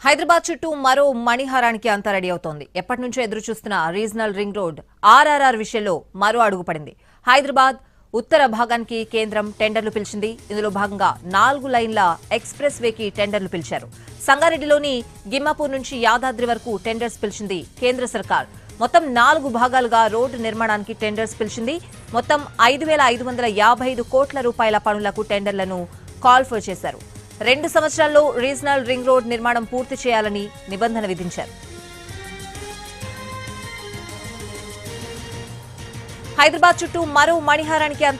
హైదరాబాద్ చుట్టూ మరో మణిహారానికి అంతా రెడీ అవుతోంది. ఎప్పటి నుంచో ఎదురు చూస్తున్న రీజనల్ రింగ్ రోడ్ ఆర్ఆర్ఆర్ విషయంలో మరో అడుగు పడింది. హైదరాబాద్ ఉత్తర భాగానికి కేంద్రం టెండర్లు పిలిచింది. ఇందులో భాగంగా 4 లైన్ల ఎక్స్ప్రెస్ వేకి టెండర్లు పిలిచారు. సంగారెడ్డిలోని గిమ్మాపూర్ నుంచి యాదాద్రి వరకు టెండర్స్ పిలిచింది కేంద్ర సర్కార్. మొత్తం 4 భాగాలుగా రోడ్డు నిర్మాణానికి టెండర్స్ పిలిచింది. మొత్తం 5,555 కోట్ల రూపాయల పనులకు టెండర్లను కాల్ ఫర్ చేశారు. 2 సంవత్సరాల్లో రీజనల్ రింగ్ రోడ్ నిర్మాణం పూర్తి చేయాలని నిబంధన విధించారు. హైదరాబాద్ చుట్టూ మరో మణిహారానికి